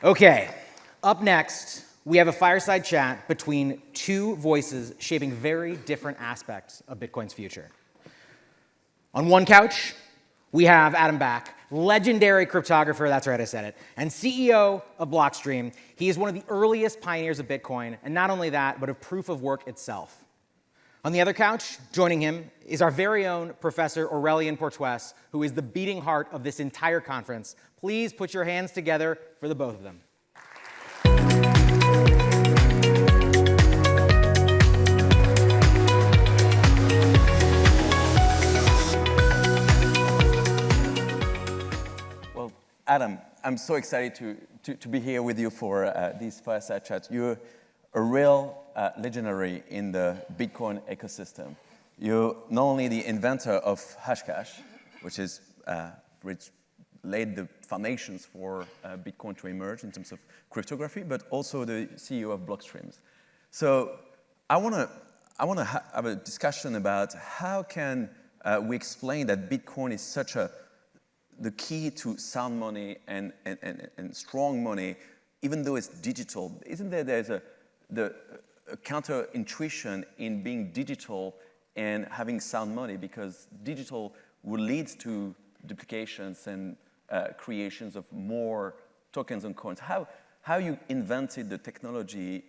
Okay, up next, we have a fireside chat between two voices shaping very different aspects of Bitcoin's future. On one couch, we have Adam Back, legendary cryptographer, that's right, I said it, and CEO of Blockstream. He is one of the earliest pioneers of Bitcoin, and not only that, but of proof of work itself. On the other couch, joining him, is our very own Professor Aurelien Portuese, who is the beating heart of this entire conference. Please put your hands together for the both of them. Well, Adam, I'm so excited to be here with you for this fireside chat. You're a real legendary in the Bitcoin ecosystem. You're not only the inventor of Hashcash, which laid the foundations for Bitcoin to emerge in terms of cryptography, but also the CEO of Blockstream. So I want to have a discussion about how can we explain that Bitcoin is such the key to sound money and strong money, even though it's digital. Isn't there's a counter-intuition in being digital and having sound money, because digital will lead to duplications and creations of more tokens and coins. How you invented the technology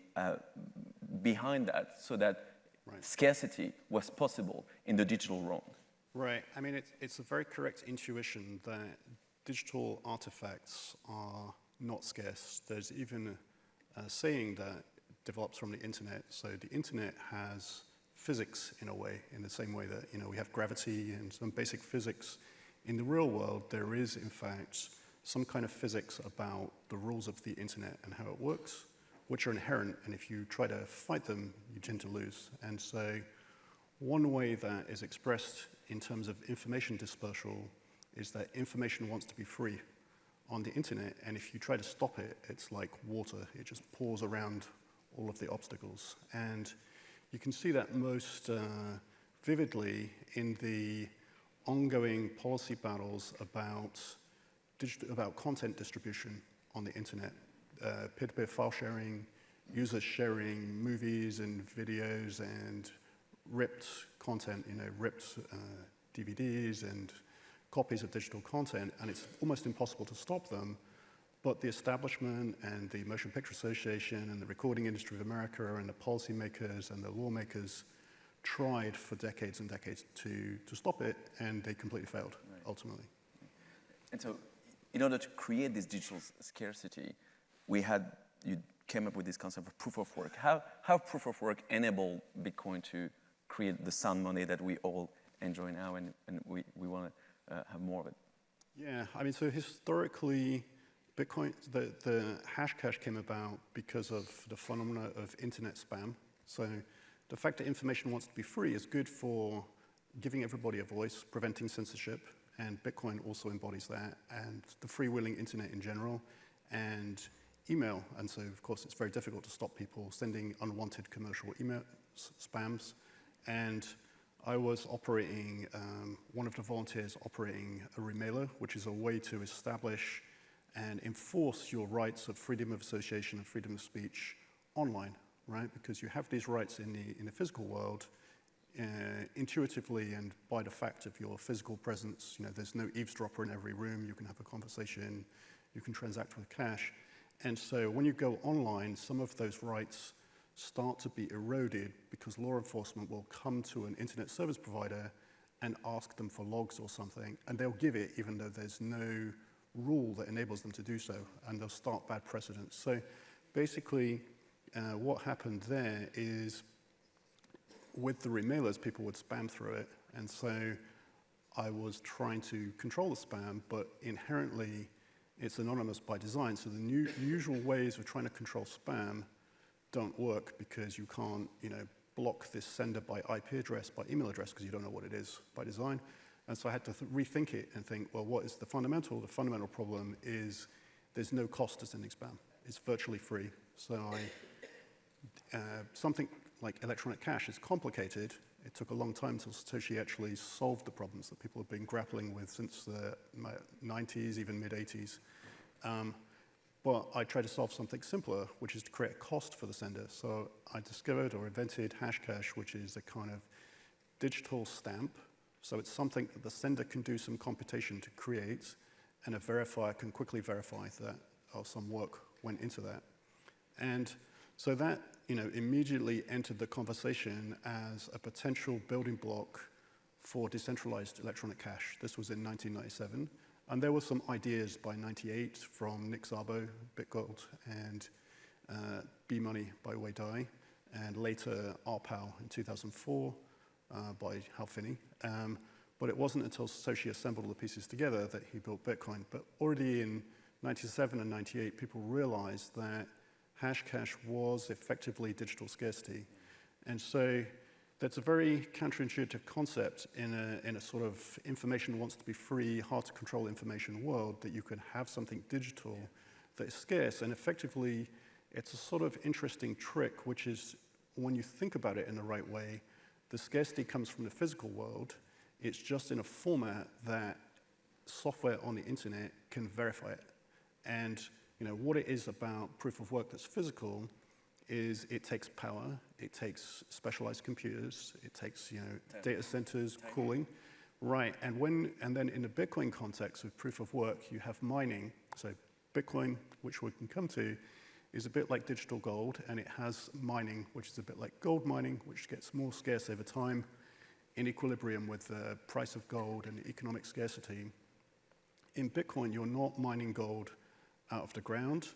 behind that so that scarcity was possible in the digital realm? Right. I mean, it's a very correct intuition that digital artifacts are not scarce. There's even a saying that develops from the internet. So the internet has physics in a way, in the same way that we have gravity and some basic physics. In the real world, there is in fact some kind of physics about the rules of the internet and how it works, which are inherent, and if you try to fight them, you tend to lose. And so one way that is expressed in terms of information dispersal is that information wants to be free on the internet, and if you try to stop it, it's like water. It just pours around all of the obstacles. And you can see that most vividly in the ongoing policy battles about content distribution on the internet, peer-to-peer file sharing, users sharing movies and videos and ripped content, ripped DVDs and copies of digital content, and it's almost impossible to stop them. But the establishment and the Motion Picture Association and the Recording Industry of America and the policymakers and the lawmakers tried for decades and decades to stop it, and they completely failed, ultimately. And so in order to create this digital scarcity, you came up with this concept of proof of work. How proof of work enabled Bitcoin to create the sound money that we all enjoy now, and we want to have more of it? Yeah, I mean, so historically, Bitcoin, the Hashcash came about because of the phenomena of internet spam. So the fact that information wants to be free is good for giving everybody a voice, preventing censorship, and Bitcoin also embodies that, and the freewheeling internet in general, and email. And so, of course, it's very difficult to stop people sending unwanted commercial email spams. And I was operating, one of the volunteers operating a remailer, which is a way to establish and enforce your rights of freedom of association and freedom of speech online, right? Because you have these rights in the physical world, intuitively and by the fact of your physical presence. There's no eavesdropper in every room. You can have a conversation. You can transact with cash. And so when you go online, some of those rights start to be eroded because law enforcement will come to an internet service provider and ask them for logs or something, and they'll give it even though there's no rule that enables them to do so, and they'll start bad precedents. So basically, what happened there is with the remailers, people would spam through it, and so I was trying to control the spam, but inherently it's anonymous by design. So the usual ways of trying to control spam don't work because you can't, block this sender by IP address, by email address, because you don't know what it is by design. And so I had to rethink it and think, well, what is the fundamental? The fundamental problem is there's no cost to sending spam. It's virtually free. So something like electronic cash is complicated. It took a long time until Satoshi actually solved the problems that people have been grappling with since the 90s, even mid-80s. but I tried to solve something simpler, which is to create a cost for the sender. So I discovered or invented Hashcash, which is a kind of digital stamp. So it's something that the sender can do some computation to create, and a verifier can quickly verify that some work went into that. And so that immediately entered the conversation as a potential building block for decentralized electronic cash. This was in 1997. And there were some ideas by 98 from Nick Szabo, BitGold, and B-Money by Wei Dai, and later RPow in 2004 by Hal Finney. But it wasn't until Satoshi assembled all the pieces together that he built Bitcoin. But already in 97 and 98, people realized that Hashcash was effectively digital scarcity. And so that's a very counterintuitive concept in a sort of information wants to be free, hard to control information world, that you can have something digital that is scarce. And effectively, it's a sort of interesting trick, which is when you think about it in the right way, the scarcity comes from the physical world. It's just in a format that software on the internet can verify it. And what it is about proof of work that's physical is it takes power, it takes specialized computers, it takes data centers, cooling, right? And then in the Bitcoin context with proof of work, you have mining. So Bitcoin, which we can come to, is a bit like digital gold, and it has mining, which is a bit like gold mining, which gets more scarce over time, in equilibrium with the price of gold and economic scarcity. In Bitcoin, you're not mining gold out of the ground.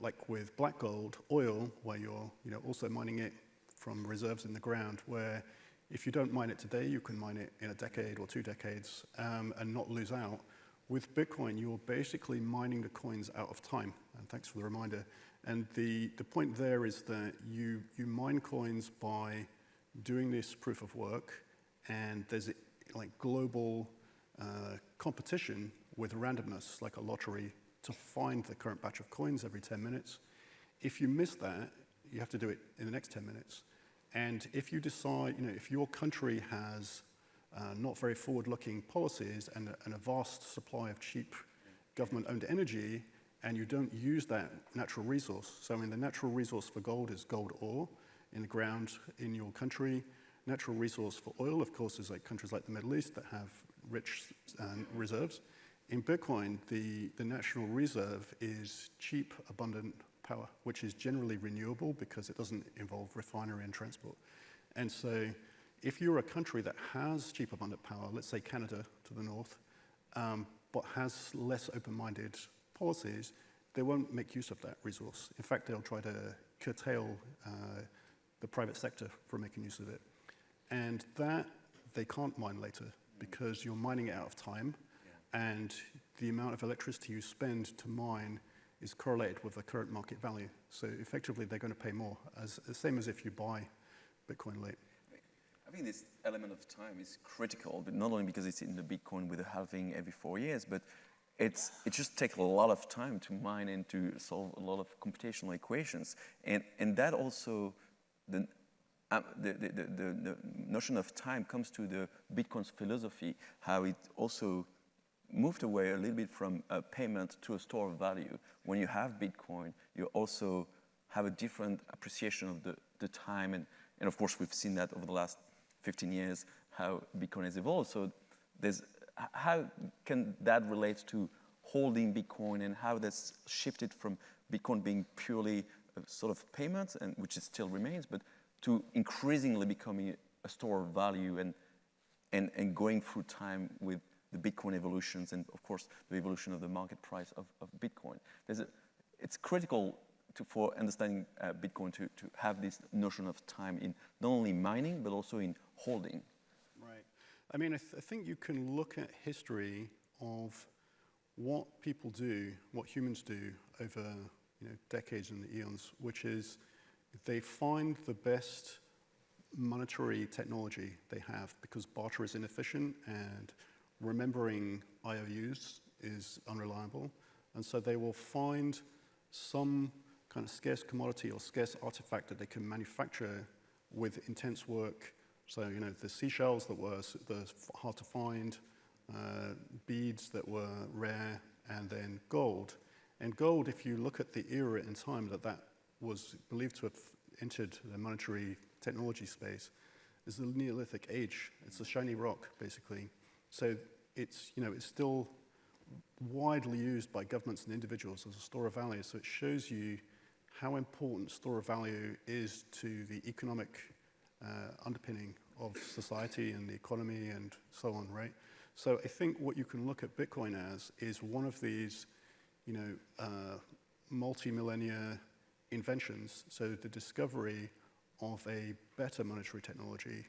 Like with black gold, oil, where you're also mining it from reserves in the ground, where if you don't mine it today, you can mine it in a decade or 2 decades and not lose out. With Bitcoin, you're basically mining the coins out of time. And thanks for the reminder. And the point there is that you mine coins by doing this proof of work, and there's like global competition with randomness, like a lottery, to find the current batch of coins every 10 minutes. If you miss that, you have to do it in the next 10 minutes. And if you decide, if your country has not very forward-looking policies and a vast supply of cheap government-owned energy, and you don't use that natural resource, so the natural resource for gold is gold ore in the ground in your country. Natural resource for oil, of course, is like countries like the Middle East that have rich reserves. In Bitcoin, the national reserve is cheap, abundant power, which is generally renewable because it doesn't involve refinery and transport. And so if you're a country that has cheap, abundant power, let's say Canada to the north, but has less open-minded policies, they won't make use of that resource. In fact, they'll try to curtail the private sector from making use of it. And that they can't mine later because you're mining it out of time. And the amount of electricity you spend to mine is correlated with the current market value. So effectively, they're going to pay more, the same as if you buy Bitcoin late. I think this element of time is critical, but not only because it's in the Bitcoin with a halving every 4 years, but it just takes a lot of time to mine and to solve a lot of computational equations. And that also, the notion of time comes to the Bitcoin's philosophy, how it also moved away a little bit from a payment to a store of value. When you have Bitcoin, you also have a different appreciation of the time. And of course, we've seen that over the last 15 years, how Bitcoin has evolved. So how can that relate to holding Bitcoin and how that's shifted from Bitcoin being purely a sort of payment, and which it still remains, but to increasingly becoming a store of value and going through time with the Bitcoin evolutions and, of course, the evolution of the market price of Bitcoin. It's critical for understanding Bitcoin to have this notion of time in not only mining, but also in holding. Right. I mean, I think you can look at history of what people do, what humans do over decades and eons, which is they find the best monetary technology they have because barter is inefficient and remembering IOUs is unreliable. And so they will find some kind of scarce commodity or scarce artifact that they can manufacture with intense work. So, the seashells that were hard to find, beads that were rare, and then gold. And gold, if you look at the era in time that was believed to have entered the monetary technology space, is the Neolithic age. It's a shiny rock, basically. So it's still widely used by governments and individuals as a store of value. So it shows you how important store of value is to the economic underpinning of society and the economy and so on, right? So I think what you can look at Bitcoin as is one of these, multi-millennia inventions. So the discovery of a better monetary technology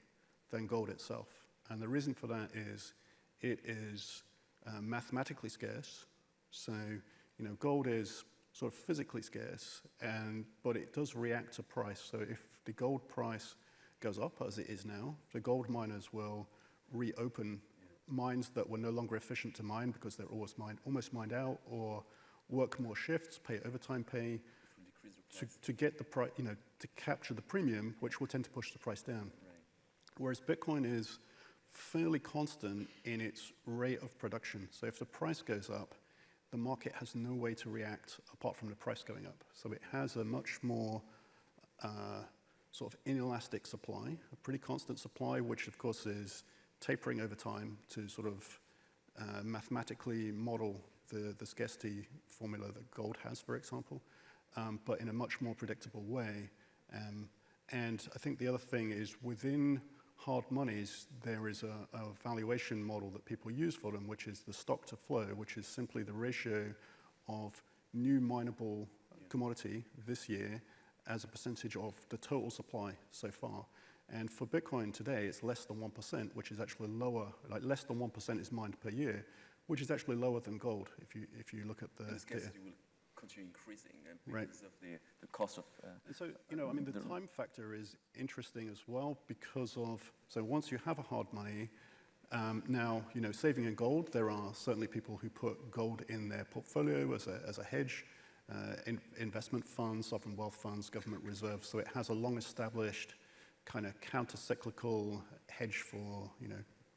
than gold itself. And the reason for that is it is mathematically scarce. So, gold is sort of physically scarce, but it does react to price. So if the gold price goes up, as it is now, the gold miners will reopen mines that were no longer efficient to mine because they're almost mined out, or work more shifts, pay overtime pay to get the price, to capture the premium, which will tend to push the price down. Right. Whereas Bitcoin is fairly constant in its rate of production. So if the price goes up, the market has no way to react apart from the price going up. So it has a much more sort of inelastic supply, a pretty constant supply, which of course is tapering over time to sort of mathematically model the scarcity formula that gold has, for example, but in a much more predictable way. And I think the other thing is within hard monies, there is a valuation model that people use for them, which is the stock to flow, which is simply the ratio of new mineable commodity this year as a percentage of the total supply so far. And for Bitcoin today, it's less than 1%, which is actually lower, like less than 1% is mined per year, which is actually lower than gold if you look at the scarcity will continue increasing right. because of the cost of... And so, the time factor is interesting as well because so once you have a hard money, now, saving in gold, there are certainly people who put gold in their portfolio as a hedge, investment funds, sovereign wealth funds, government reserves, so it has a long-established kind of counter-cyclical hedge for,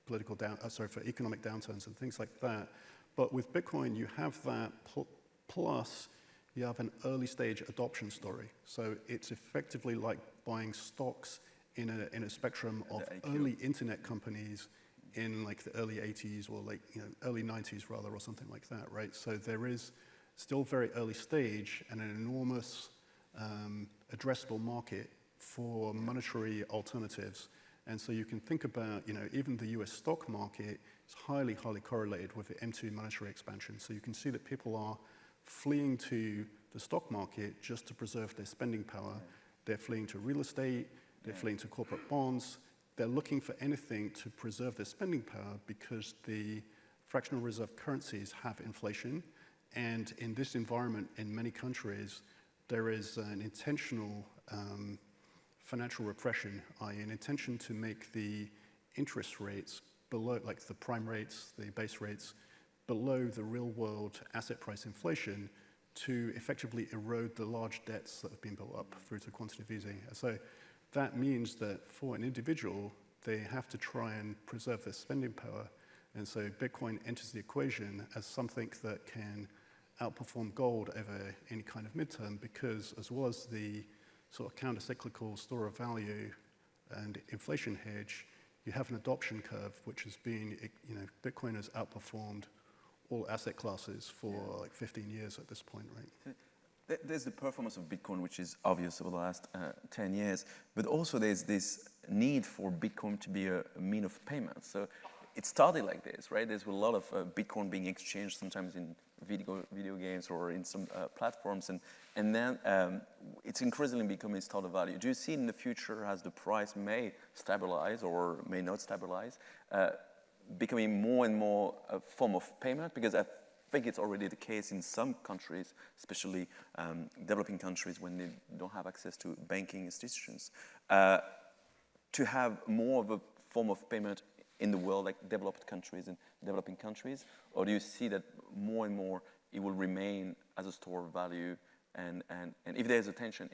for economic downturns and things like that. But with Bitcoin, you have that plus you have an early stage adoption story. So it's effectively like buying stocks in a spectrum of early internet companies in like the early 80s or early 90s rather, or something like that, right? So there is still very early stage and an enormous addressable market for monetary alternatives. And so you can think about, even the US stock market is highly, highly correlated with the M2 monetary expansion. So you can see that people are fleeing to the stock market just to preserve their spending power. They're fleeing to real estate, they're fleeing to corporate bonds. They're looking for anything to preserve their spending power because the fractional reserve currencies have inflation. And in this environment, in many countries, there is an intentional financial repression, i.e. an intention to make the interest rates below, like the prime rates, the base rates, below the real world asset price inflation to effectively erode the large debts that have been built up through to quantitative easing. So that means that for an individual, they have to try and preserve their spending power. And so Bitcoin enters the equation as something that can outperform gold over any kind of midterm because as well as the sort of counter-cyclical store of value and inflation hedge, you have an adoption curve which has been, Bitcoin has outperformed all asset classes for like 15 years at this point, right? There's the performance of Bitcoin, which is obvious over the last 10 years, but also there's this need for Bitcoin to be a mean of payment. So it started like this, right? There's a lot of Bitcoin being exchanged sometimes in video games or in some platforms, and then it's increasingly becoming store of value. Do you see in the future, as the price may stabilize or may not stabilize, becoming more and more a form of payment? Because I think it's already the case in some countries, especially developing countries when they don't have access to banking institutions, to have more of a form of payment in the world, like developed countries and developing countries? Or do you see that more and more it will remain as a store of value, and if there's a tension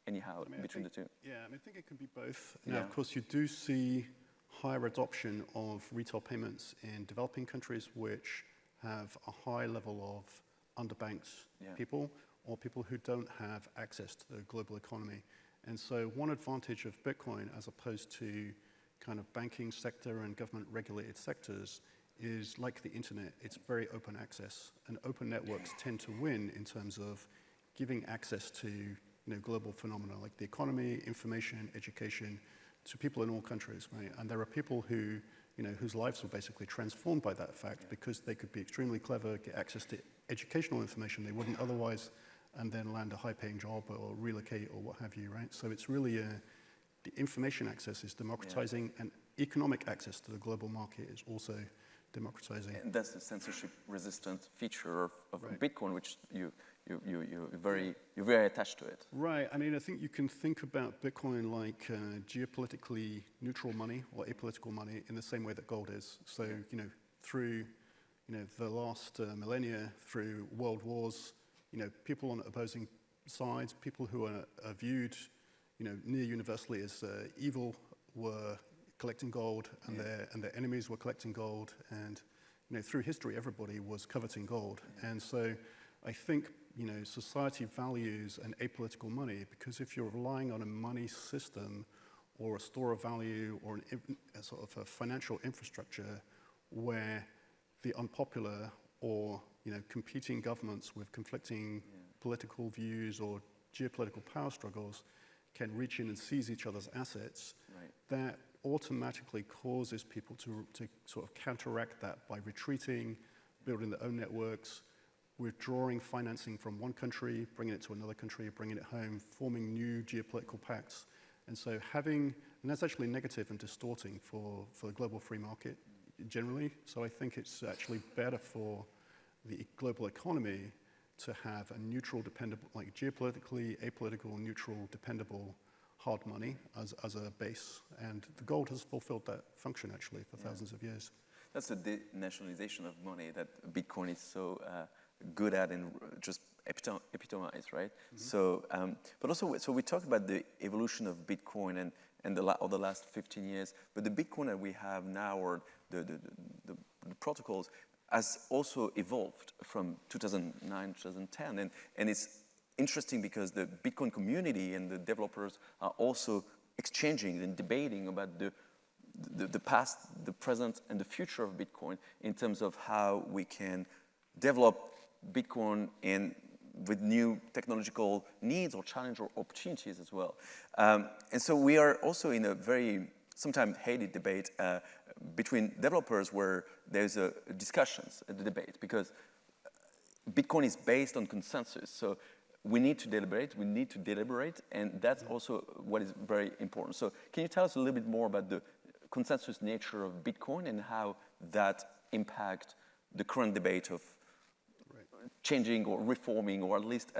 anyhow between the two? Yeah, I think it can be both. Now, of course, you do see higher adoption of retail payments in developing countries which have a high level of underbanked people or people who don't have access to the global economy. And so one advantage of Bitcoin as opposed to kind of banking sector and government regulated sectors is like the internet, it's very open access, and open networks tend to win in terms of giving access to global phenomena like the economy, information, education to people in all countries, right? And there are people who, whose lives were basically transformed by that fact because they could be extremely clever, get access to educational information they wouldn't otherwise, and then land a high-paying job or relocate or what have you, right? So it's really the information access is democratizing, and economic access to the global market is also democratizing. And that's the censorship-resistant feature of Bitcoin, which you're very attached to it. Right. I mean, I think you can think about Bitcoin like geopolitically neutral money or apolitical money in the same way that gold is. So, through the last millennia, through world wars, people on opposing sides, people who are viewed, near universally as evil, were collecting gold, and their enemies were collecting gold, and through history, everybody was coveting gold, and so I think society values an apolitical money because if you're relying on a money system or a store of value or a sort of a financial infrastructure where the unpopular or competing governments with conflicting political views or geopolitical power struggles can reach in and seize each other's assets, that automatically causes people to sort of counteract that by retreating, building their own networks, withdrawing financing from one country, bringing it to another country, bringing it home, forming new geopolitical pacts. And so and that's actually negative and distorting for the global free market generally. So I think it's actually better for the global economy to have a neutral, dependable, like geopolitically, apolitical, neutral, dependable hard money as a base. And the gold has fulfilled that function actually for thousands of years. That's the denationalization of money that Bitcoin is so good at and just epitomize, right? Mm-hmm. So, but also, so we talked about the evolution of Bitcoin and the last 15 years, but the Bitcoin that we have now, or the protocols, has also evolved from 2009, 2010, and it's interesting because the Bitcoin community and the developers are also exchanging and debating about the past, the present, and the future of Bitcoin in terms of how we can develop Bitcoin with new technological needs or challenge or opportunities as well. And so we are also in a very sometimes hated debate between developers where there's a debate, because Bitcoin is based on consensus. So we need to deliberate, and that's also what is very important. So can you tell us a little bit more about the consensus nature of Bitcoin and how that impacts the current debate of changing or reforming or at least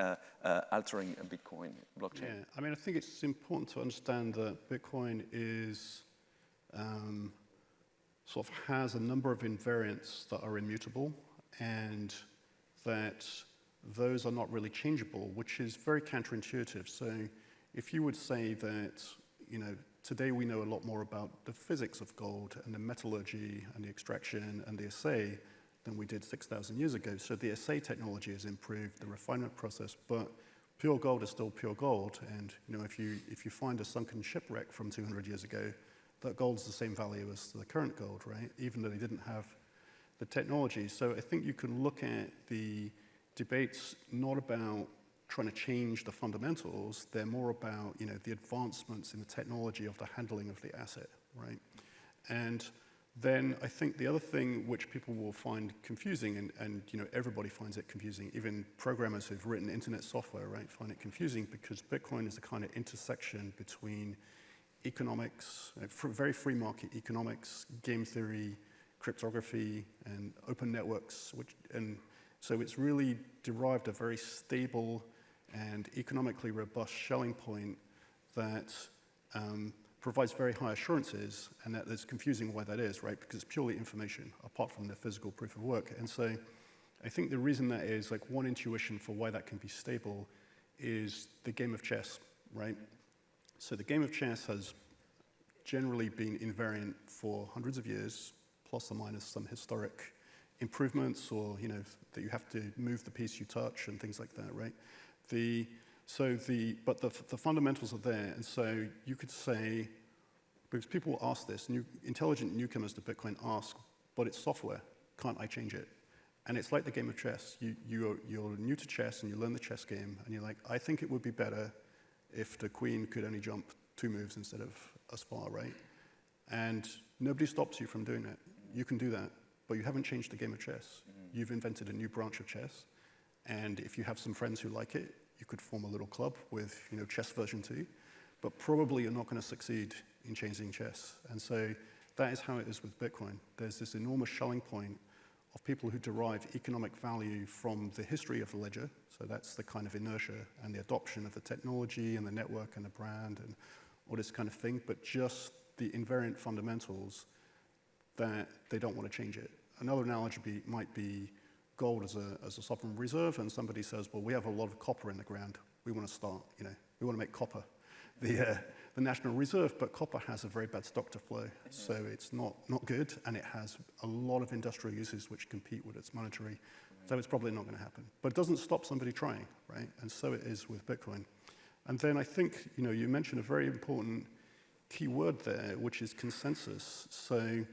altering a Bitcoin blockchain? Yeah, I mean, I think it's important to understand that Bitcoin is sort of has a number of invariants that are immutable, and that those are not really changeable, which is very counterintuitive. So if you would say that, today we know a lot more about the physics of gold and the metallurgy and the extraction and the assay than we did 6,000 years ago. So the assay technology has improved, the refinement process, but pure gold is still pure gold. And if you find a sunken shipwreck from 200 years ago, that gold is the same value as the current gold, right? Even though they didn't have the technology. So I think you can look at the debates not about trying to change the fundamentals, they're more about the advancements in the technology of the handling of the asset, right? And then I think the other thing which people will find confusing, and everybody finds it confusing, even programmers who've written internet software, right, find it confusing, because Bitcoin is a kind of intersection between economics, very free market economics, game theory, cryptography, and open networks, and so it's really derived a very stable and economically robust shelling point that provides very high assurances, and that is confusing why that is, right? Because it's purely information, apart from the physical proof of work. And so I think the reason that is, like, one intuition for why that can be stable is the game of chess, right? So the game of chess has generally been invariant for hundreds of years, plus or minus some historic improvements, or that you have to move the piece you touch and things like that, right? But the fundamentals are there, and so you could say, because people ask this, intelligent newcomers to Bitcoin ask, but it's software, can't I change it? And it's like the game of chess. You're new to chess and you learn the chess game, and you're like, I think it would be better if the queen could only jump 2 moves instead of as far, right? And nobody stops you from doing that. You can do that, but you haven't changed the game of chess. You've invented a new branch of chess, and if you have some friends who like it, you could form a little club with chess version 2, but probably you're not going to succeed in changing chess. And so that is how it is with Bitcoin. There's this enormous shelling point of people who derive economic value from the history of the ledger. So that's the kind of inertia and the adoption of the technology and the network and the brand and all this kind of thing, but just the invariant fundamentals that they don't want to change it. Another analogy might be gold as a sovereign reserve, and somebody says, well, we have a lot of copper in the ground. We want to start, we want to make copper the national reserve, but copper has a very bad stock to flow. So it's not good, and it has a lot of industrial uses which compete with its monetary. So it's probably not going to happen. But it doesn't stop somebody trying, right? And so it is with Bitcoin. And then I think, you mentioned a very important key word there, which is consensus. So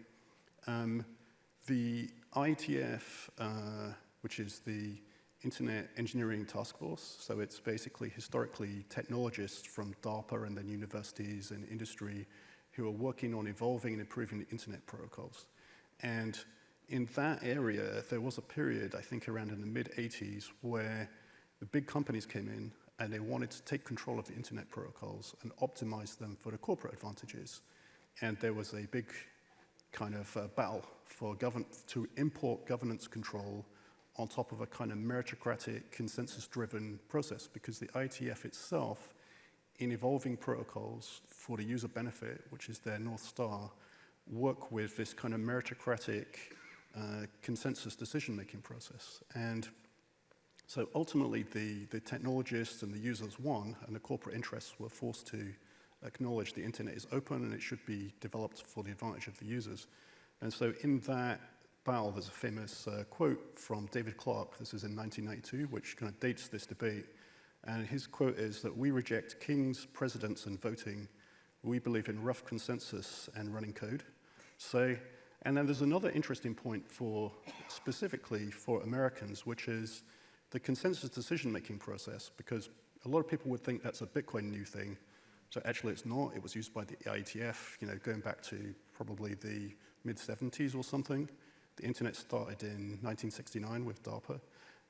the IETF, which is the Internet Engineering Task Force, so it's basically historically technologists from DARPA and then universities and industry who are working on evolving and improving the internet protocols. And in that area, there was a period, I think around in the mid-'80s, where the big companies came in and they wanted to take control of the internet protocols and optimize them for the corporate advantages. And there was a big kind of battle for to import governance control on top of a kind of meritocratic, consensus-driven process, because the IETF itself, in evolving protocols for the user benefit, which is their North Star, work with this kind of meritocratic consensus decision-making process. And so ultimately, the technologists and the users won, and the corporate interests were forced to acknowledge the internet is open and it should be developed for the advantage of the users. And so in that battle, there's a famous quote from David Clark. This is in 1992, which kind of dates this debate. And his quote is that we reject kings, presidents, and voting. We believe in rough consensus and running code. So, and then there's another interesting point specifically for Americans, which is the consensus decision-making process, because a lot of people would think that's a Bitcoin new thing. So actually it's not. It was used by the IETF, going back to probably the mid-'70s or something. The internet started in 1969 with DARPA.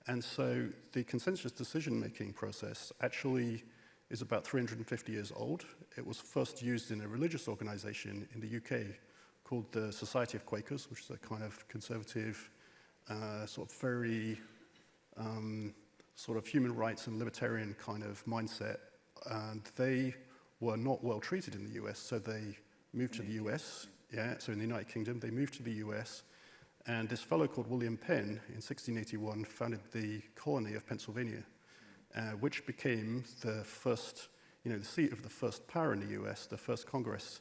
And so the consensus decision-making process actually is about 350 years old. It was first used in a religious organization in the UK called the Society of Quakers, which is a kind of conservative, sort of very sort of human rights and libertarian kind of mindset. And they were not well treated in the US, so they moved to the US. Yeah, so in the United Kingdom, they moved to the US. And this fellow called William Penn in 1681 founded the colony of Pennsylvania, which became the first, the seat of the first power in the US, the first Congress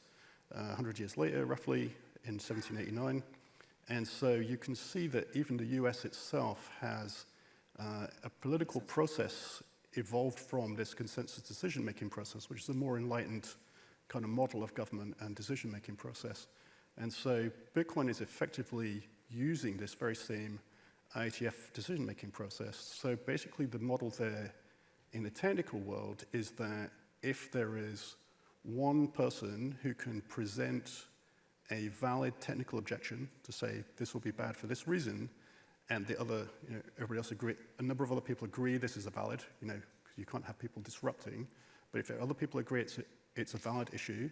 100 years later, roughly, in 1789. And so you can see that even the US itself has a political process evolved from this consensus decision-making process, which is a more enlightened kind of model of government and decision-making process. And so Bitcoin is effectively using this very same IETF decision-making process. So basically the model there in the technical world is that if there is one person who can present a valid technical objection to say this will be bad for this reason, and the other, everybody else agree, a number of other people agree this is a valid, because you can't have people disrupting, but if other people agree it's a valid issue,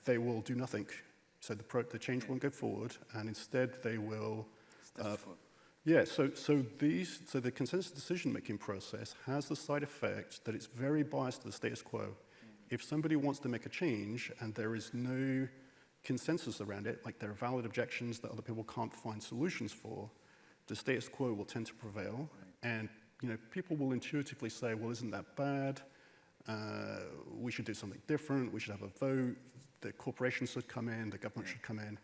they will do nothing. So the change won't go forward, and instead they will. Yeah. So the consensus decision-making process has the side effect that it's very biased to the status quo. If somebody wants to make a change and there is no consensus around it, like there are valid objections that other people can't find solutions for, the status quo will tend to prevail, and people will intuitively say, well, isn't that bad? We should do something different. We should have a vote. The corporations should come in. The government should come in.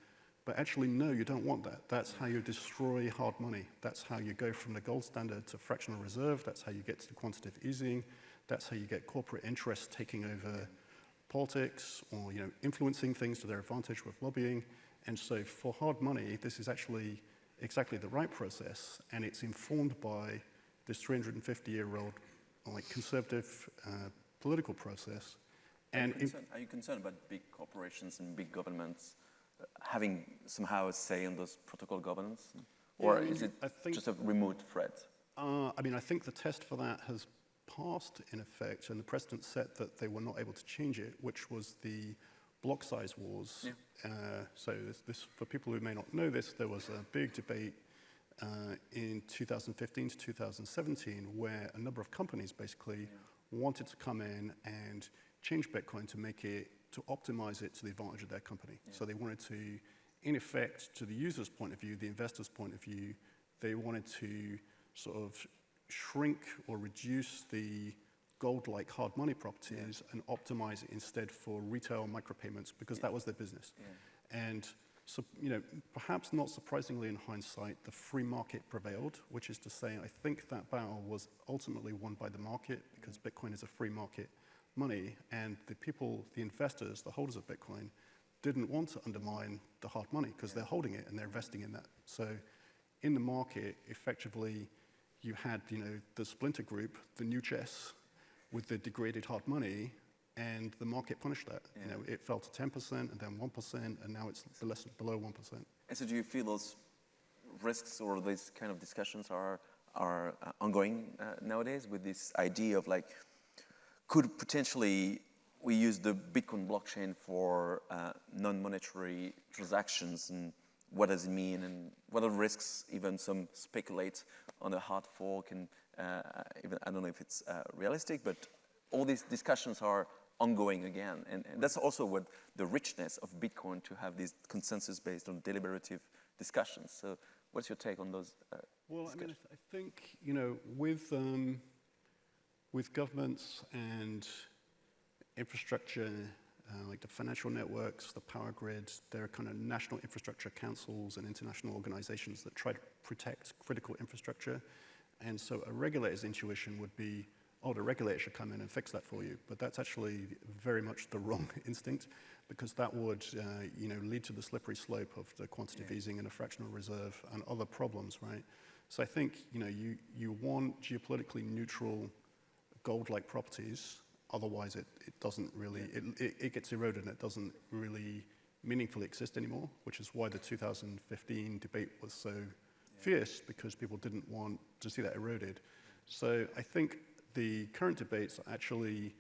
But actually, no, you don't want that. That's how you destroy hard money. That's how you go from the gold standard to fractional reserve. That's how you get to quantitative easing. That's how you get corporate interests taking over politics or influencing things to their advantage with lobbying. And so for hard money, this is actually exactly the right process, and it's informed by this 350-year-old conservative political process. Are you concerned about big corporations and big governments having somehow a say on those protocol governance? Or is it just a remote threat? I think the test for that has passed, in effect, and the precedent set that they were not able to change it, which was the block size wars. Yeah. So for people who may not know this, there was a big debate in 2015 to 2017 where a number of companies basically wanted to come in and change Bitcoin to optimize it to the advantage of their company. Yeah. So they wanted to, in effect, to the user's point of view, the investor's point of view, they wanted to sort of shrink or reduce the gold-like hard money properties and optimize it instead for retail micropayments because that was their business. Yeah. And so, perhaps not surprisingly in hindsight, the free market prevailed, which is to say, I think that battle was ultimately won by the market because Bitcoin is a free market money, and the investors, the holders of Bitcoin, didn't want to undermine the hard money because they're holding it and they're investing in that. So in the market, effectively, you had, the splinter group, the new chess, with the degraded hard money, and the market punished that. Yeah. It fell to 10% and then 1%, and now it's below 1%. And so do you feel those risks or these kind of discussions are ongoing nowadays with this idea of could potentially we use the Bitcoin blockchain for non-monetary transactions, and what does it mean, and what are the risks? Even some speculate on a hard fork, and even I don't know if it's realistic, but all these discussions are ongoing again, and that's also what the richness of Bitcoin, to have this consensus based on deliberative discussions. So, what's your take on those? Well, I think with governments and infrastructure, like the financial networks, the power grids, there are kind of national infrastructure councils and international organizations that try to protect critical infrastructure. And so a regulator's intuition would be, the regulator should come in and fix that for you. But that's actually very much the wrong instinct, because that would lead to the slippery slope of the quantitative easing and a fractional reserve and other problems, right? So I think you want geopolitically neutral gold-like properties. Otherwise, it doesn't really, it gets eroded and it doesn't really meaningfully exist anymore, which is why the 2015 debate was so fierce, because people didn't want to see that eroded. So I think the current debates are actually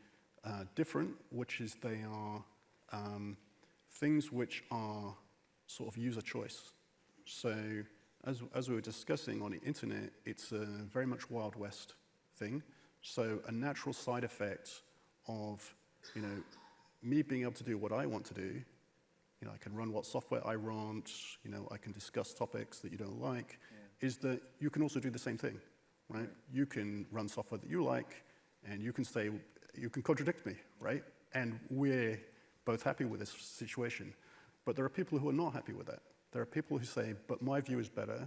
different, which is they are things which are sort of user choice. So as we were discussing on the internet, it's a very much Wild West thing. So a natural side effect of me being able to do what I want to do, I can run what software I want, I can discuss topics that you don't like, is that you can also do the same thing, right? You can run software that you like, and you can contradict me, right? And we're both happy with this situation. But there are people who are not happy with that. There are people who say, but my view is better,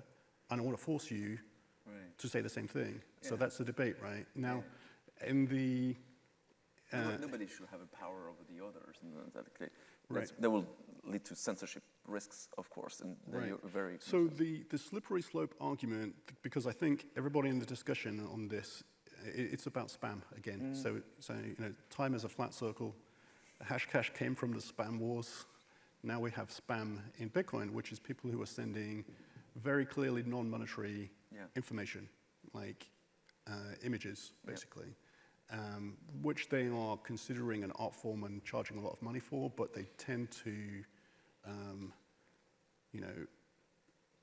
and I want to force you to say the same thing. Yeah. So that's the debate, right? Now, in the... nobody should have a power over the others. And that will lead to censorship risks, of course, and you're very concerned. So the slippery slope argument, because I think everybody in the discussion on this, it's about spam again. So time is a flat circle. Hashcash came from the spam wars. Now we have spam in Bitcoin, which is people who are sending very clearly non-monetary information, like images, basically. Which they are considering an art form and charging a lot of money for, but they tend to,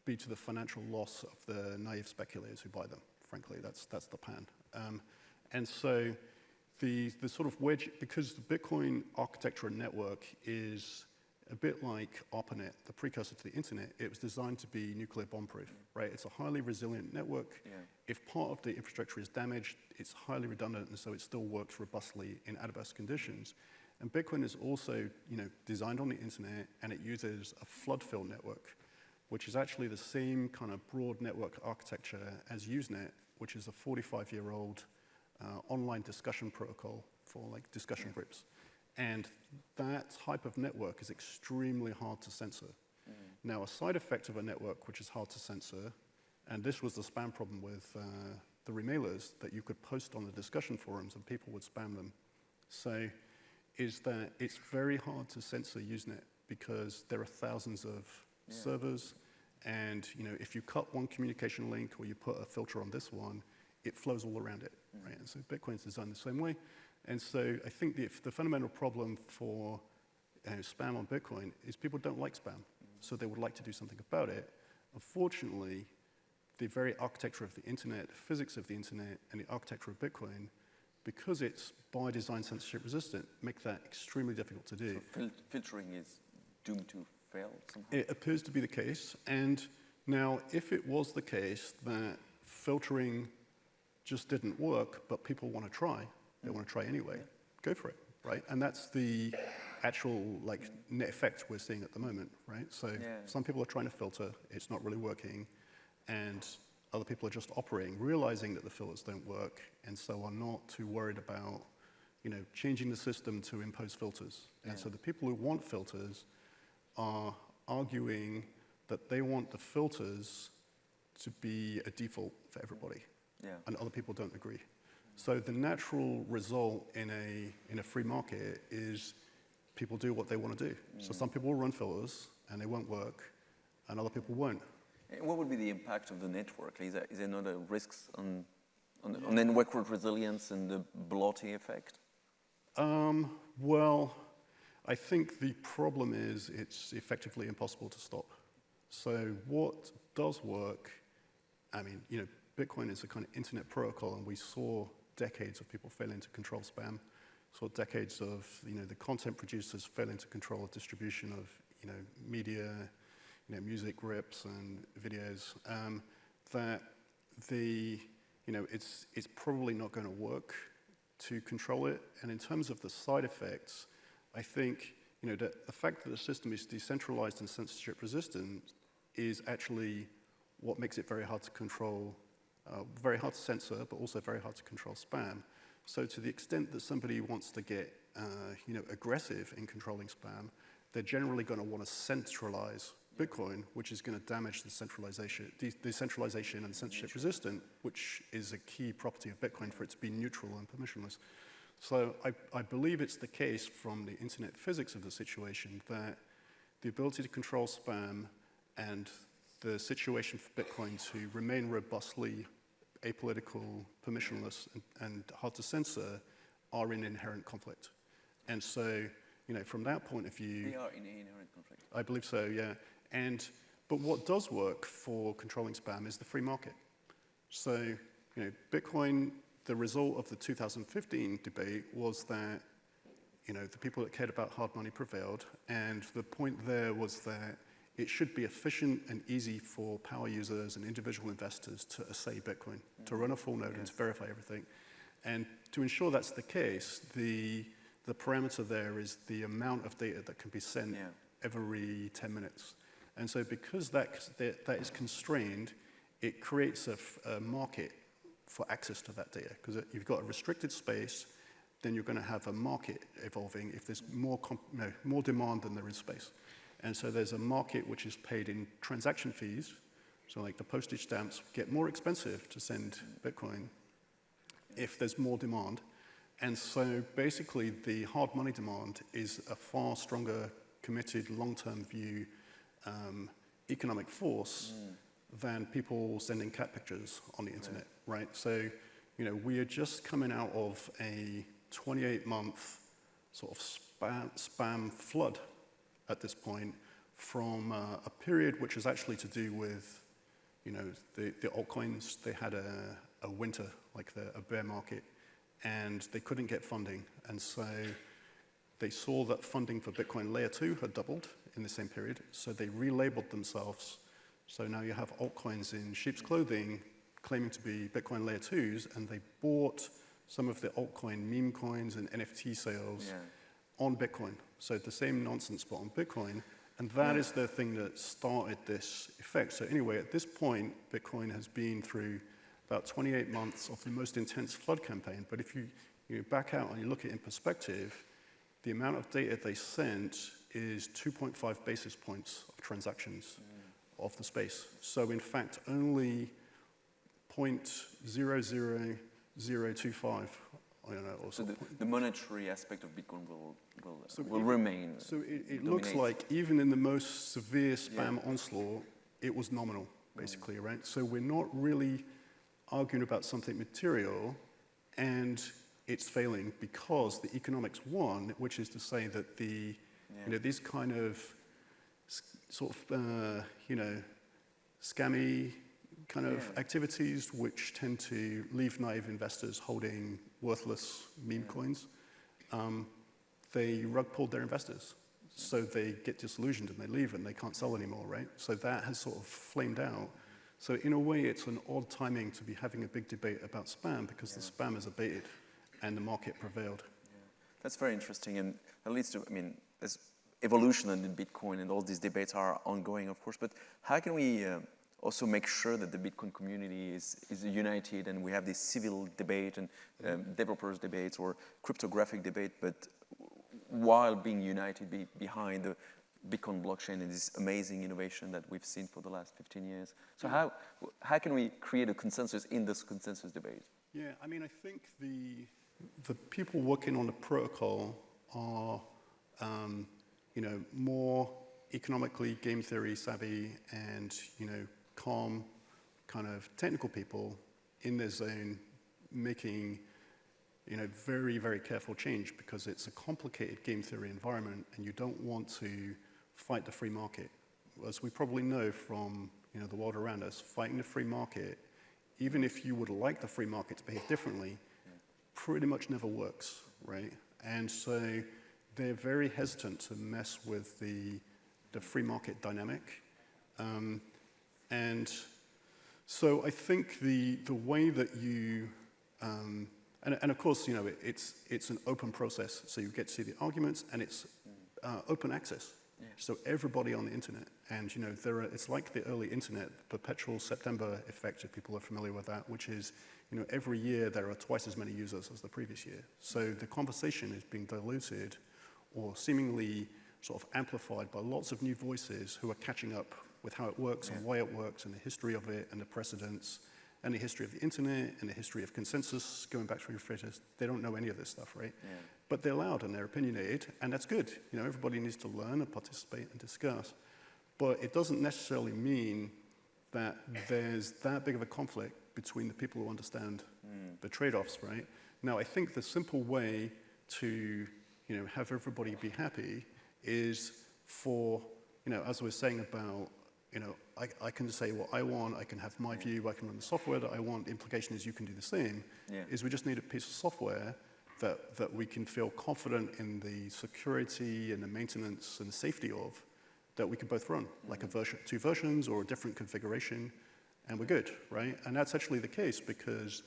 be to the financial loss of the naive speculators who buy them. Frankly, that's the pan. And so the sort of wedge, because the Bitcoin architecture and network is a bit like ARPANET, the precursor to the internet. It was designed to be nuclear bomb-proof, right? It's a highly resilient network. Yeah. If part of the infrastructure is damaged, it's highly redundant, and so it still works robustly in adverse conditions. And Bitcoin is also, designed on the internet, and it uses a flood fill network, which is actually the same kind of broad network architecture as Usenet, which is a 45-year-old online discussion protocol for like discussion groups. And that type of network is extremely hard to censor. Now, a side effect of a network which is hard to censor, and this was the spam problem with the remailers, that you could post on the discussion forums and people would spam them. So, is that it's very hard to censor Usenet because there are thousands of servers, and if you cut one communication link or you put a filter on this one, it flows all around it, right? And so Bitcoin's designed the same way. And so I think the fundamental problem for spam on Bitcoin is people don't like spam, so they would like to do something about it. Unfortunately, the very architecture of the internet, the physics of the internet, and the architecture of Bitcoin, because it's by design censorship resistant, make that extremely difficult to do. So filtering is doomed to fail somehow? It appears to be the case. And now, if it was the case that filtering just didn't work, but people want to try, they want to try anyway, go for it, right? And that's the actual net effect we're seeing at the moment, right? So some people are trying to filter, it's not really working, and other people are just operating, realizing that the filters don't work, and so are not too worried about, changing the system to impose filters. And so the people who want filters are arguing that they want the filters to be a default for everybody, and other people don't agree. So the natural result in a free market is people do what they want to do. So some people will run filters, and they won't work, and other people won't. And what would be the impact of the network? Is there not a risks on network resilience and the blotting effect? Well, I think the problem is it's effectively impossible to stop. So what does work, Bitcoin is a kind of internet protocol, and we saw decades of people failing to control spam, saw decades of the content producers failing to control the distribution of media, music rips and videos. That it's probably not going to work to control it. And in terms of the side effects, I think that the fact that the system is decentralized and censorship resistant is actually what makes it very hard to control. Very hard to censor, but also very hard to control spam. So to the extent that somebody wants to get aggressive in controlling spam, they're generally going to want to centralize Bitcoin, which is going to damage the decentralization and censorship resistant, which is a key property of Bitcoin for it to be neutral and permissionless. So I believe it's the case from the internet physics of the situation that the ability to control spam and the situation for Bitcoin to remain robustly apolitical, permissionless, and hard to censor are in inherent conflict. And so, from that point of view... They are in inherent conflict. I believe so, yeah. But what does work for controlling spam is the free market. So, Bitcoin, the result of the 2015 debate was that, the people that cared about hard money prevailed, and the point there was that it should be efficient and easy for power users and individual investors to assay Bitcoin, to run a full node and to verify everything. And to ensure that's the case, the parameter there is the amount of data that can be sent every 10 minutes. And so because that is constrained, it creates a market for access to that data. Because you've got a restricted space, then you're going to have a market evolving if there's more demand than there is space. And so there's a market which is paid in transaction fees. So like the postage stamps get more expensive to send Bitcoin if there's more demand. And so basically the hard money demand is a far stronger, committed, long-term view economic force than people sending cat pictures on the internet, right? So, we are just coming out of a 28-month sort of spam flood at this point from a period which is actually to do with, the altcoins. They had a winter, a bear market, and they couldn't get funding. And so they saw that funding for Bitcoin Layer 2 had doubled in the same period, so they relabeled themselves. So now you have altcoins in sheep's clothing claiming to be Bitcoin Layer 2s, and they bought some of the altcoin meme coins and NFT sales on Bitcoin. So the same nonsense, but on Bitcoin. And that is the thing that started this effect. So anyway, at this point, Bitcoin has been through about 28 months of the most intense flood campaign. But if you back out and you look at it in perspective, the amount of data they sent is 2.5 basis points of transactions of the space. So in fact, only 0.00025. I don't know, so the monetary aspect of Bitcoin will remain. So it looks like even in the most severe spam onslaught, it was nominal, basically, right? So we're not really arguing about something material, and it's failing because the economics won, which is to say that these kind of sort of scammy kind of activities which tend to leave naive investors holding worthless meme coins, they rug pulled their investors. So they get disillusioned and they leave and they can't sell anymore, right? So that has sort of flamed out. So in a way, it's an odd timing to be having a big debate about spam because the spam is abated and the market prevailed. Yeah. That's very interesting, and that leads to, there's evolution in Bitcoin and all these debates are ongoing, of course, but how can we also make sure that the Bitcoin community is united and we have this civil debate and developers debates or cryptographic debate, but while being united behind the Bitcoin blockchain and this amazing innovation that we've seen for the last 15 years. So how can we create a consensus in this consensus debate? Yeah, I think the people working on the protocol are more economically game theory savvy and calm kind of technical people in their zone making very, very careful change because it's a complicated game theory environment and you don't want to fight the free market. As we probably know from the world around us, fighting the free market, even if you would like the free market to behave differently, pretty much never works, right? And so they're very hesitant to mess with the free market dynamic. And so I think the way that you, and of course, it's an open process, so you get to see the arguments, and it's open access. Yeah. So everybody on the internet, and it's like the early internet, the perpetual September effect, if people are familiar with that, which is, every year there are twice as many users as the previous year. So the conversation is being diluted or seemingly sort of amplified by lots of new voices who are catching up with how it works and why it works and the history of it and the precedents and the history of the internet and the history of consensus going back through Fritters. They don't know any of this stuff, right? Yeah. But they're loud and they're opinionated, and that's good. Everybody needs to learn and participate and discuss. But it doesn't necessarily mean that there's that big of a conflict between the people who understand the trade-offs, right? Now, I think the simple way to have everybody be happy is for, as we were saying about, I can say what I want, I can have my view, I can run the software that I want. The implication is you can do the same, is we just need a piece of software that we can feel confident in the security and the maintenance and the safety of, that we can both run, like two versions or a different configuration, and we're good, right? And that's actually the case because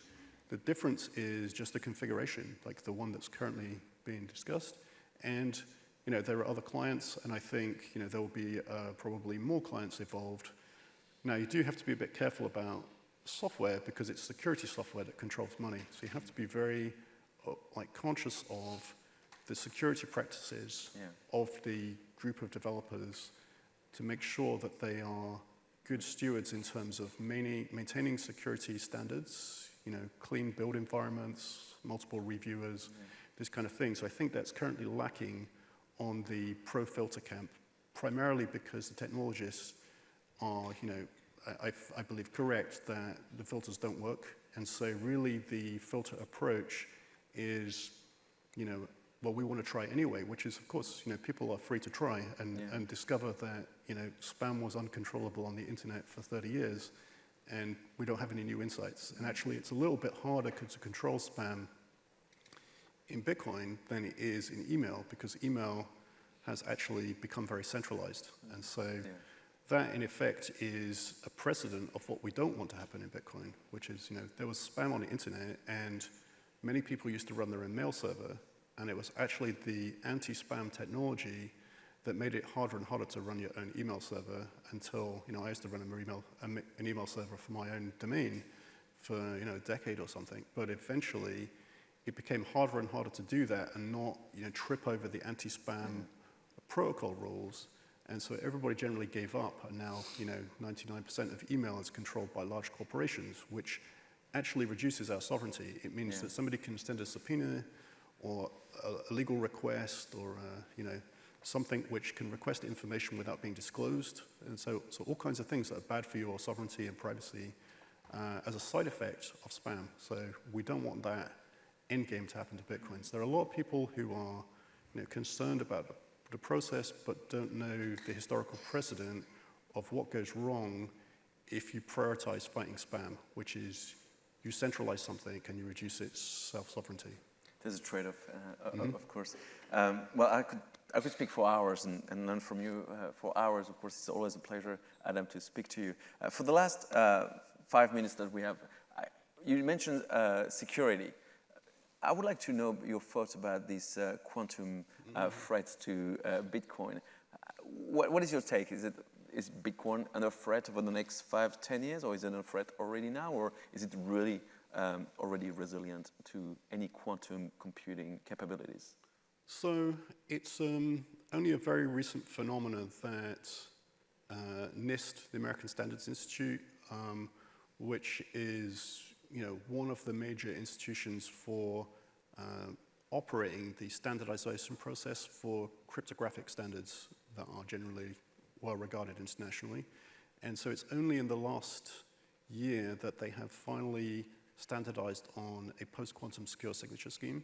the difference is just the configuration, like the one that's currently being discussed. And there are other clients, and I think there will be probably more clients involved. Now, you do have to be a bit careful about software because it's security software that controls money. So you have to be very conscious of the security practices of the group of developers to make sure that they are good stewards in terms of maintaining security standards, clean build environments, multiple reviewers, this kind of thing. So I think that's currently lacking on the pro-filter camp, primarily because the technologists are, I believe correct that the filters don't work. And so really the filter approach is, well, we want to try anyway, which is, of course, people are free to try and discover that, spam was uncontrollable on the internet for 30 years, and we don't have any new insights. And actually, it's a little bit harder to control spam in Bitcoin than it is in email, because email has actually become very centralized. And so that, in effect, is a precedent of what we don't want to happen in Bitcoin, which is, there was spam on the internet, and many people used to run their own mail server, And it was actually the anti-spam technology that made it harder and harder to run your own email server until, I used to run an email server for my own domain for, a decade or something. But eventually, it became harder and harder to do that and not, trip over the anti-spam protocol rules. And so everybody generally gave up, and now, 99% of email is controlled by large corporations, which actually reduces our sovereignty. It means that somebody can send a subpoena or a legal request or, something which can request information without being disclosed. And so all kinds of things that are bad for your sovereignty and privacy as a side effect of spam. So we don't want that end game to happen to Bitcoins. There are a lot of people who are concerned about the process but don't know the historical precedent of what goes wrong if you prioritize fighting spam, which is you centralize something and you reduce its self-sovereignty. There's a trade-off, of course. Well, I could speak for hours and learn from you for hours. Of course, it's always a pleasure, Adam, to speak to you. For the last 5 minutes that we have, you mentioned security. I would like to know your thoughts about these quantum threats to Bitcoin. What is your take? Is Bitcoin under threat over the next 5-10 years, or is it under threat already now, or is it really already resilient to any quantum computing capabilities? So it's only a very recent phenomenon that NIST, the American Standards Institute, which is one of the major institutions for operating the standardization process for cryptographic standards that are generally well regarded internationally. And so it's only in the last year that they have finally standardized on a post-quantum secure signature scheme.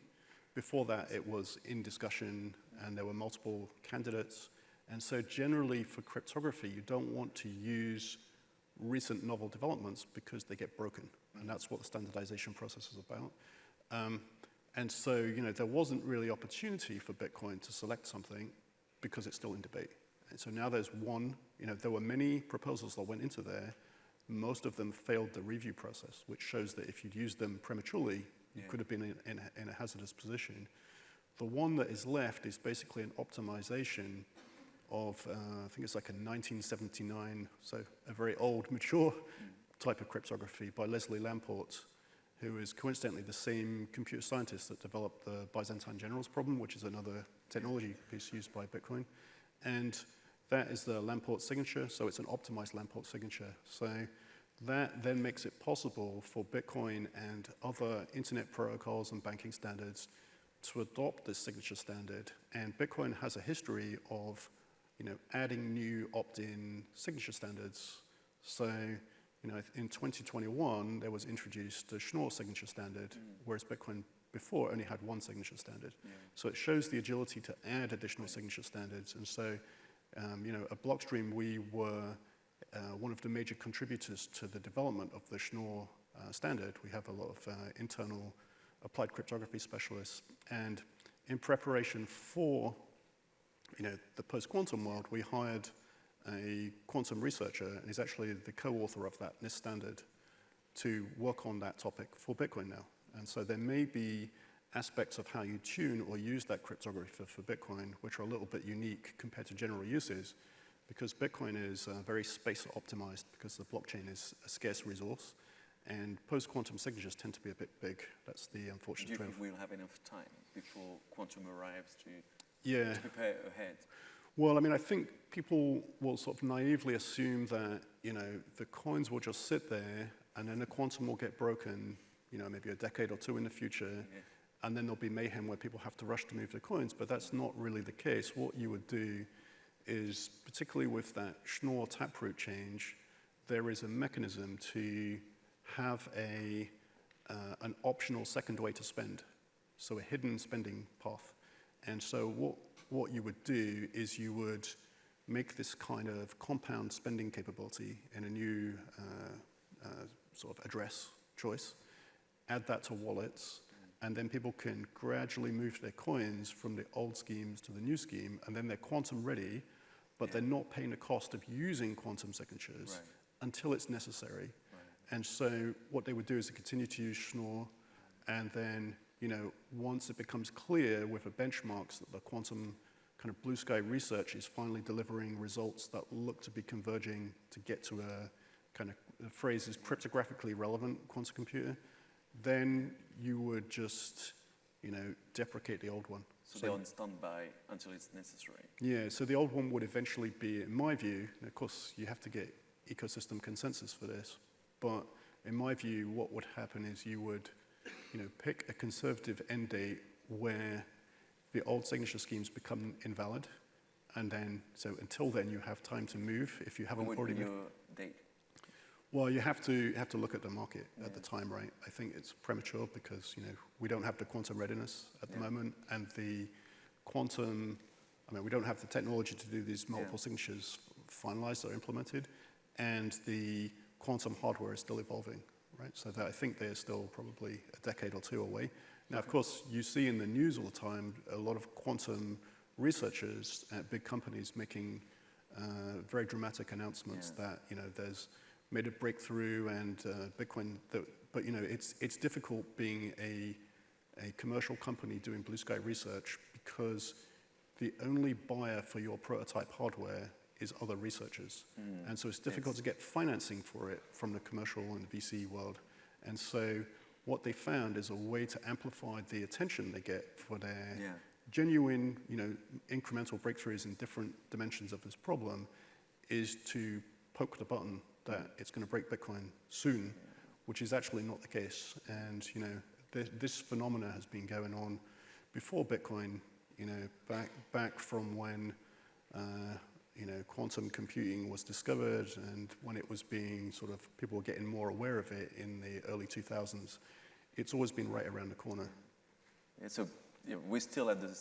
Before that, it was in discussion, and there were multiple candidates. And so generally for cryptography, you don't want to use recent novel developments because they get broken. And that's what the standardization process is about. And so, there wasn't really opportunity for Bitcoin to select something because it's still in debate. And so now there's one, there were many proposals that went into there. Most of them failed the review process, which shows that if you'd used them prematurely, you could have been in a hazardous position. The one that is left is basically an optimization of, I think it's like a 1979, so a very old, mature type of cryptography by Leslie Lamport, who is coincidentally the same computer scientist that developed the Byzantine generals problem, which is another technology piece used by Bitcoin. And that is the Lamport signature, so it's an optimized Lamport signature. So that then makes it possible for Bitcoin and other internet protocols and banking standards to adopt this signature standard. And Bitcoin has a history of adding new opt-in signature standards. So in 2021, there was introduced the Schnorr signature standard, whereas Bitcoin before only had one signature standard. So it shows the agility to add additional signature standards. And so, at Blockstream, we were one of the major contributors to the development of the Schnorr standard. We have a lot of internal applied cryptography specialists. And in preparation for the post-quantum world, we hired a quantum researcher, and he's actually the co-author of that NIST standard, to work on that topic for Bitcoin now. And so there may be aspects of how you tune or use that cryptography for Bitcoin, which are a little bit unique compared to general uses, because Bitcoin is very space optimized because the blockchain is a scarce resource, and post-quantum signatures tend to be a bit big. That's the unfortunate Do you trade-off. think we'll have enough time before quantum arrives to prepare ahead? Well, I think people will sort of naively assume that, the coins will just sit there and then the quantum will get broken, maybe a decade or two in the future, and then there'll be mayhem where people have to rush to move the coins, but that's not really the case. What you would do is, particularly with that Schnorr taproot change, there is a mechanism to have an optional second way to spend, so a hidden spending path. And so what you would do is you would make this kind of compound spending capability in a new sort of address choice, add that to wallets, and then people can gradually move their coins from the old schemes to the new scheme, and then they're quantum ready, but they're not paying the cost of using quantum signatures until it's necessary. And so what they would do is they continue to use Schnorr, and then once it becomes clear with the benchmarks that the quantum kind of blue sky research is finally delivering results that look to be converging to get to a kind of, the phrase is cryptographically relevant quantum computer, then you would just, deprecate the old one. So they're on standby until it's necessary. Yeah, so the old one would eventually be, in my view, and of course you have to get ecosystem consensus for this, but in my view, what would happen is you would, pick a conservative end date where the old signature schemes become invalid, and then, so until then you have time to move if you haven't already moved. What would be your date? Well, you have to look at the market at the time, right? I think it's premature because, we don't have the quantum readiness at the moment, and the quantum, we don't have the technology to do these multiple signatures finalized or implemented, and the quantum hardware is still evolving, right? So that I think they're still probably a decade or two away. Now, of course, you see in the news all the time a lot of quantum researchers at big companies making very dramatic announcements that, there's made a breakthrough and Bitcoin, but it's difficult being a commercial company doing blue sky research because the only buyer for your prototype hardware is other researchers. And so it's difficult to get financing for it from the commercial and VC world. And so what they found is a way to amplify the attention they get for their genuine, incremental breakthroughs in different dimensions of this problem is to poke the button that it's going to break Bitcoin soon, which is actually not the case. And, this phenomena has been going on before Bitcoin, back from when, quantum computing was discovered and when it was being people were getting more aware of it in the early 2000s. It's always been right around the corner. Yeah, so we're still at the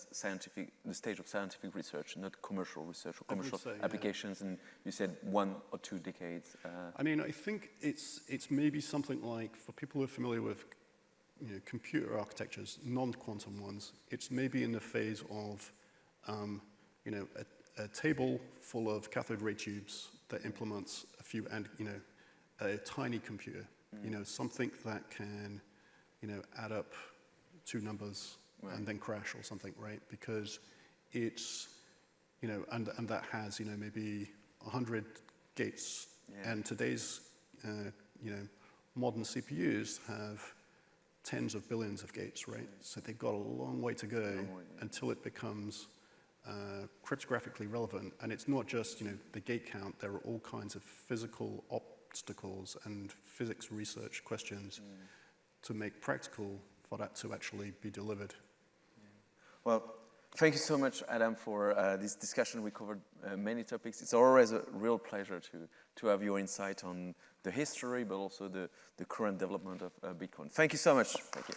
stage of scientific research, not commercial research or commercial applications. And you said 1 or 2 decades. I think it's maybe something like, for people who are familiar with computer architectures, non-quantum ones, it's maybe in the phase of a table full of cathode ray tubes that implements a few, and a tiny computer, something that can add up 2 numbers and then crash or something, right? Because it's, and that has, maybe 100 gates. And today's, modern CPUs have tens of billions of gates, right? So they've got a long way to go until it becomes cryptographically relevant. And it's not just, the gate count. There are all kinds of physical obstacles and physics research questions to make practical for that to actually be delivered. Well, thank you so much, Adam, for this discussion. We covered many topics. It's always a real pleasure to have your insight on the history, but also the current development of Bitcoin. Thank you so much. Thank you.